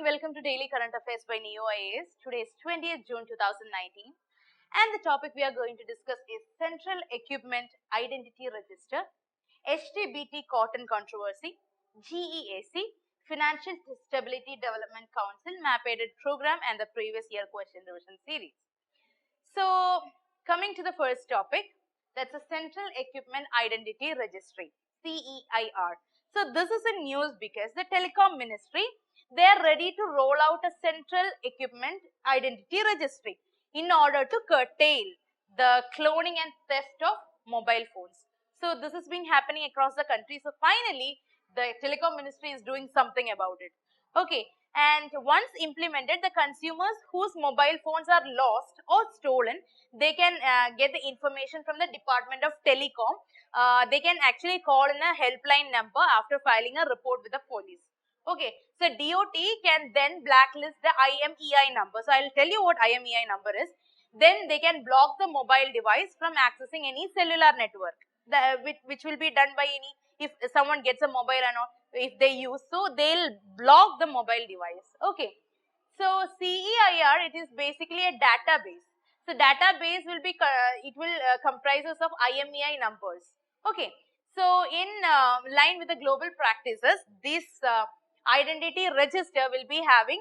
and welcome to Daily Current Affairs by Ekam IAS. Today is 20th June 2019 and the topic we are going to discuss is Central Equipment Identity Register, HTBT Cotton Controversy, GEAC, Financial Stability Development Council Map Aided Program and the previous year question revision series. So coming to the first topic, that's a Central Equipment Identity Registry, CEIR. So this is a news because the Telecom Ministry, they are ready to roll out a Central Equipment Identity Registry in order to curtail the cloning and theft of mobile phones. So this has been happening across the country. So finally, the Telecom Ministry is doing something about it. Okay, and once implemented, the consumers whose mobile phones are lost or stolen, they can get the information from the Department of Telecom. They can actually call in a helpline number after filing a report with the police. Okay, so DOT can then blacklist the IMEI number. So I'll tell you what IMEI number is. Then they can block the mobile device from accessing any cellular network, which will be done by any, if someone gets a mobile and all, if they use, so they'll block the mobile device. Okay, so CEIR, it is basically a database. So database will be, comprises of IMEI numbers. Okay, so in line with the global practices, this identity register will be having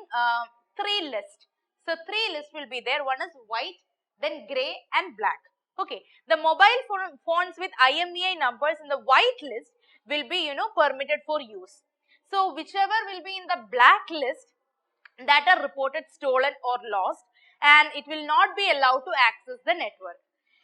three lists. So three lists will be there. One is white, then grey and black. Okay, the mobile phones with IMEI numbers in the white list will be, permitted for use. So whichever will be in the black list that are reported stolen or lost, and it will not be allowed to access the network.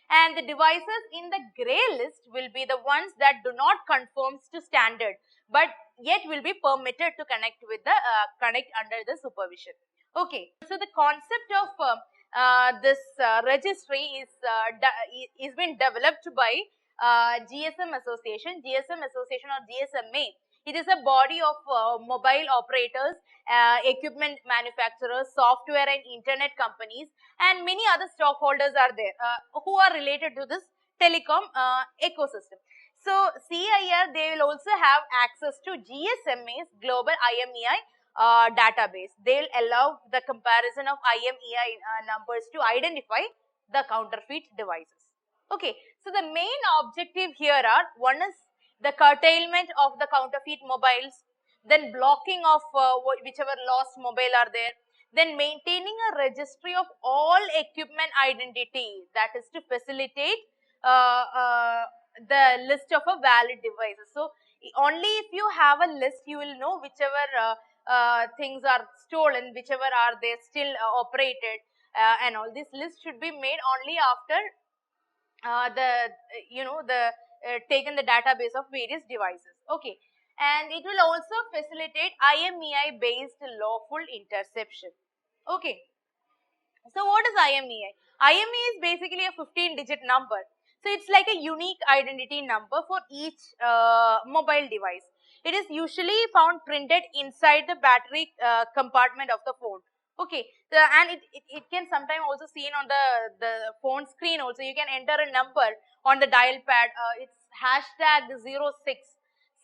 And the devices in the grey list will be the ones that do not conform to standard, but yet will be permitted to connect with the connect under the supervision. Okay, so the concept of this registry is been developed by GSM Association or GSMA. It is a body of mobile operators, equipment manufacturers, software and internet companies, and many other stockholders are there who are related to this telecom ecosystem. So CEIR, they will also have access to GSMA's global IMEI database. They will allow the comparison of IMEI numbers to identify the counterfeit devices. Okay, so the main objective here are, one is the curtailment of the counterfeit mobiles, then blocking of whichever lost mobile are there, then maintaining a registry of all equipment identity, that is to facilitate the list of a valid devices. So only if you have a list, you will know whichever things are stolen, whichever are they still operated, and all. This list should be made only after taken the database of various devices. Okay, and it will also facilitate IMEI based lawful interception. Okay, so what is IMEI? IMEI is basically a 15-digit number. So it's like a unique identity number for each mobile device. It is usually found printed inside the battery compartment of the phone. Okay, and it can sometimes also seen on the phone screen also. You can enter a number on the dial pad. It's hashtag 06.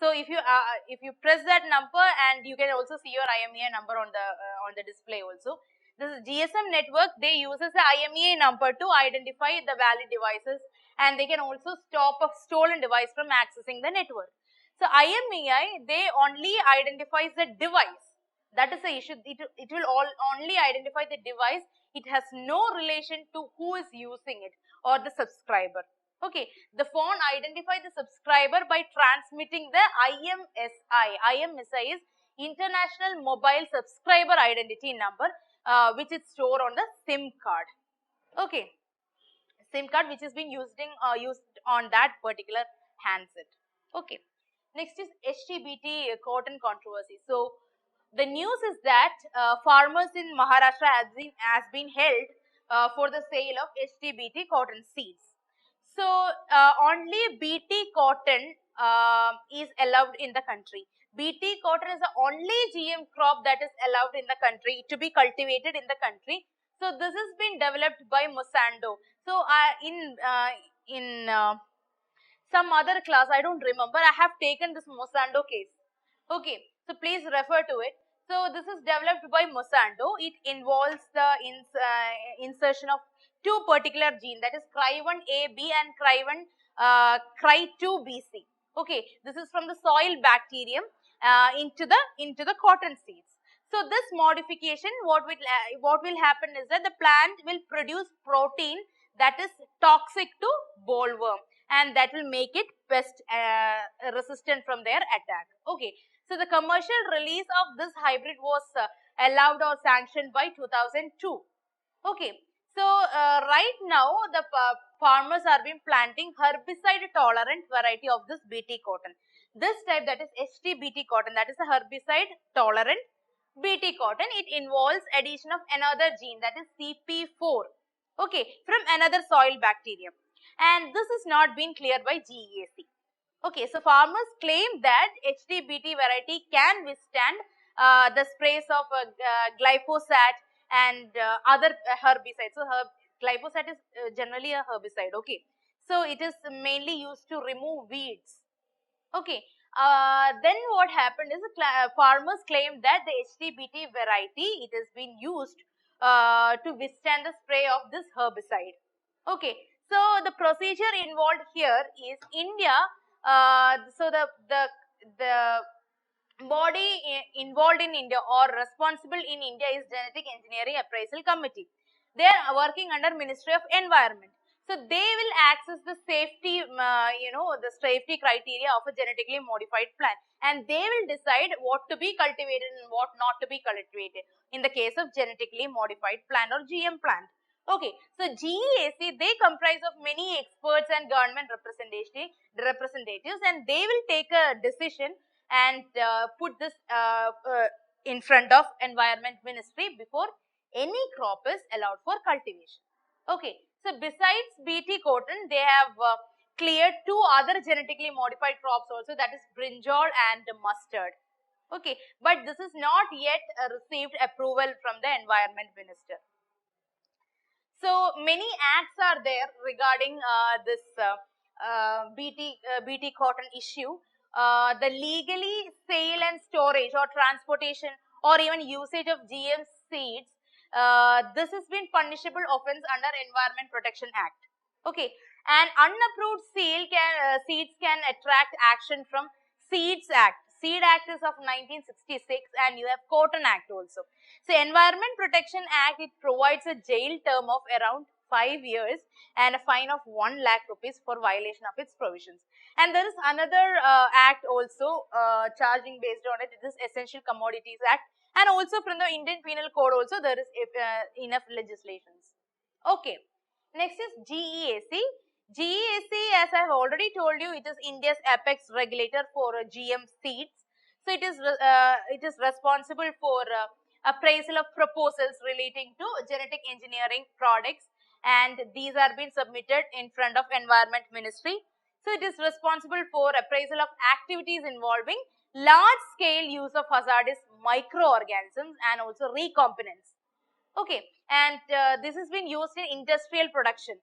So if you press that number, and you can also see your IMEI number on the display also. This is GSM network. They uses the IMEI number to identify the valid devices, and they can also stop a stolen device from accessing the network. So IMEI, they only identifies the device. That is the issue. It will only identify the device. It has no relation to who is using it or the subscriber. Okay, the phone identifies the subscriber by transmitting the IMSI. IMSI is International Mobile Subscriber Identity Number, which is stored on the SIM card. Okay, SIM card which is being used on that particular handset. Okay, next is HTBT Cotton Controversy. So the news is that farmers in Maharashtra has been held for the sale of HTBT cotton seeds. So only BT cotton is allowed in the country. BT cotton is the only GM crop that is allowed in the country to be cultivated in the country. So this has been developed by Monsanto. So in some other class, I don't remember, I have taken this Monsanto case. Okay, so please refer to it. So this is developed by Monsanto. It involves the insertion of two particular genes, that is Cry1AB and Cry2BC. Okay, this is from the soil bacterium into the cotton seeds. So this modification, what will happen is that the plant will produce protein that is toxic to bollworm, and that will make it pest resistant from their attack. Okay, so the commercial release of this hybrid was allowed or sanctioned by 2002. Okay, so right now the farmers are been planting herbicide tolerant variety of this BT cotton. This type, that is HTBT cotton, that is a herbicide tolerant BT cotton. It involves addition of another gene, that is CP4, okay, from another soil bacterium, and this is not been cleared by GEAC. Okay, so farmers claim that HTBT variety can withstand the sprays of glyphosate and other herbicides. So glyphosate is generally a herbicide. Okay, so it is mainly used to remove weeds. Okay, then what happened is farmers claimed that the HTBT variety, it has been used to withstand the spray of this herbicide. Okay, so the procedure involved here is India. So the body involved in India or responsible in India is Genetic Engineering Appraisal Committee. They are working under Ministry of Environment. So they will access the safety, the safety criteria of a genetically modified plant, and they will decide what to be cultivated and what not to be cultivated in the case of genetically modified plant or GM plant. Okay, so GEAC, they comprise of many experts and government representatives, and they will take a decision and put this in front of Environment Ministry before any crop is allowed for cultivation. Okay, so besides BT cotton, they have cleared two other genetically modified crops also, that is brinjal and mustard. Okay, but this is not yet received approval from the Environment Minister. So many acts are there regarding this BT cotton issue. The legally sale and storage or transportation or even usage of GM seeds, this has been punishable offence under Environment Protection Act. Okay, and unapproved seeds can attract action from Seeds Act. Seed Act is of 1966, and you have Cotton Act also. So Environment Protection Act, it provides a jail term of around 5 years and a fine of 1 lakh rupees for violation of its provisions. And there is another act also charging based on it. It is Essential Commodities Act, and also from the Indian Penal Code also there is enough legislations. Okay, next is GEAC. GEAC, as I have already told you, it is India's apex regulator for GM seeds. So it is responsible for appraisal of proposals relating to genetic engineering products, and these are being submitted in front of Environment Ministry. So it is responsible for appraisal of activities involving large scale use of hazardous microorganisms and also recombinants. Okay, and this has been used in industrial production.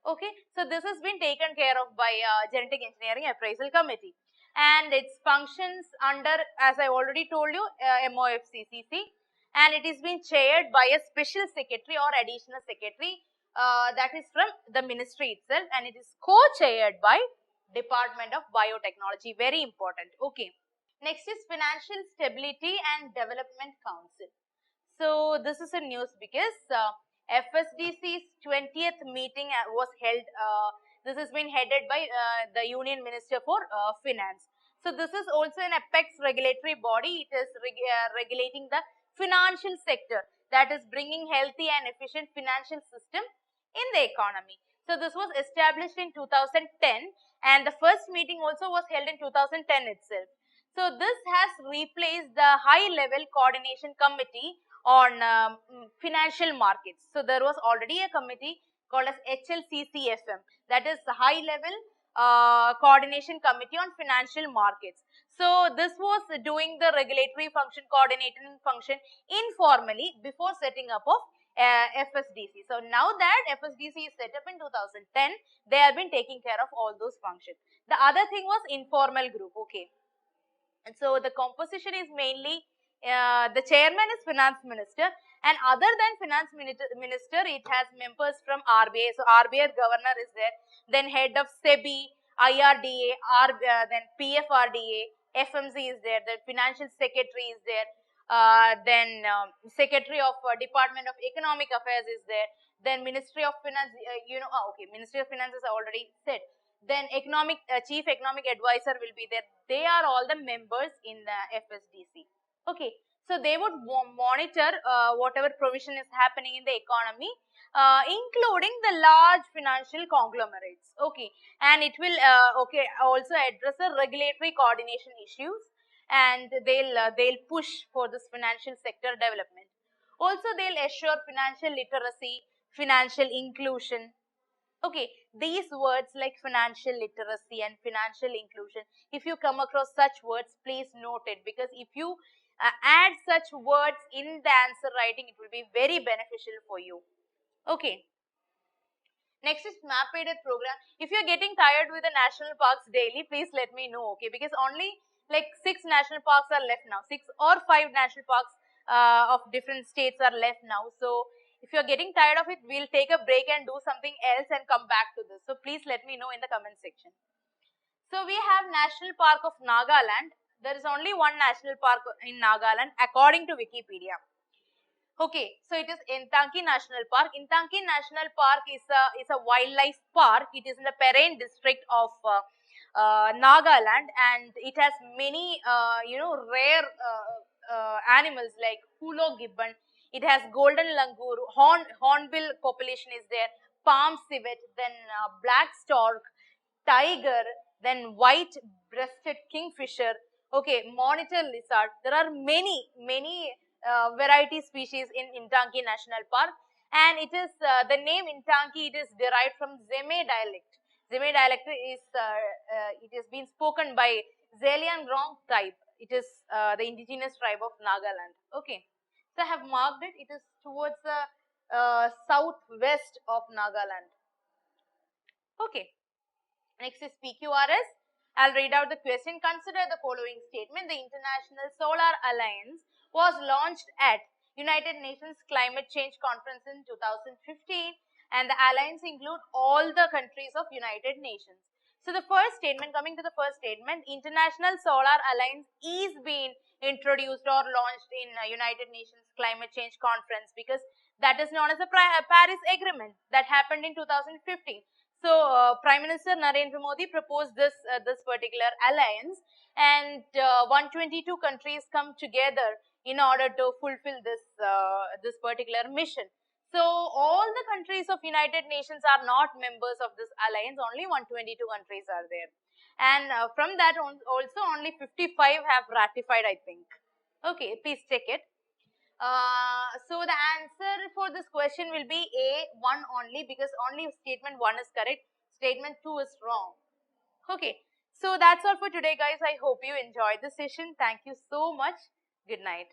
Okay, so this has been taken care of by Genetic Engineering Appraisal Committee, and its functions under, as I already told you, MOFCCC, and it is being chaired by a special secretary or additional secretary that is from the ministry itself, and it is co-chaired by Department of Biotechnology. Very important. Okay, next is Financial Stability and Development Council. So this is a news because FSDC's 20th meeting was held. This has been headed by the Union Minister for Finance. So this is also an apex regulatory body. It is regulating the financial sector, that is bringing healthy and efficient financial system in the economy. So this was established in 2010, and the first meeting also was held in 2010 itself. So this has replaced the high level coordination committee on financial markets. So there was already a committee called as HLCCFM, that is the high level coordination committee on financial markets. So this was doing the regulatory function, coordinating function informally before setting up of FSDC. So now that FSDC is set up in 2010, they have been taking care of all those functions. The other thing was informal group. Okay, and so the composition is mainly The chairman is finance minister, and other than finance minister, it has members from RBI. So RBI governor is there, then head of SEBI, IRDA, then PFRDA, FMC is there, then financial secretary is there, then secretary of Department of Economic Affairs is there, then Ministry of Finance, Ministry of Finance is already said. Then chief economic advisor will be there. They are all the members in the FSDC. Okay, so they would monitor whatever provision is happening in the economy, including the large financial conglomerates. Okay, and it will also address the regulatory coordination issues, and they'll push for this financial sector development. Also, they'll assure financial literacy, financial inclusion. Okay, these words like financial literacy and financial inclusion, if you come across such words, please note it, because if you add such words in the answer writing, it will be very beneficial for you. Okay. Next is map aided program. If you are getting tired with the national parks daily, please let me know, okay, because only like 6 national parks are left now. 6 or 5 national parks of different states are left now. So if you are getting tired of it, we'll take a break and do something else and come back to this. So please let me know in the comment section. So we have National Park of Nagaland. There is only one national park in Nagaland according to Wikipedia. Okay, so it is Intanki National Park. Intanki National Park is a wildlife park. It is in the Perain district of Nagaland, and it has many rare animals like hulo gibbon. It has golden langur, hornbill population is there, palm civet, then black stork, tiger, then white-breasted kingfisher, okay, monitor lizard. There are many variety species in Intanki National Park, and it is the name Intanki. It is derived from Zeme dialect. Zeme dialect is it is being spoken by Zeliangrong tribe. It is the indigenous tribe of Nagaland. Okay. So I have marked it. It is towards the southwest of Nagaland. Okay. Next is PQRS. I'll read out the question. Consider the following statement. The International Solar Alliance was launched at United Nations Climate Change Conference in 2015, and the alliance include all the countries of United Nations. So the first statement, coming to the first statement, International Solar Alliance is being introduced or launched in United Nations Climate Change Conference, because that is known as the Paris Agreement that happened in 2015. So Prime Minister Narendra Modi proposed this particular alliance, and 122 countries come together in order to fulfill this particular mission. So all the countries of United Nations are not members of this alliance. Only 122 countries are there, and from that also only 55 have ratified, I think. Okay, please check it. So the answer for this question will be A1 only, because only statement 1 is correct, statement 2 is wrong. Okay, so that's all for today, guys. I hope you enjoyed the session. Thank you so much. Good night.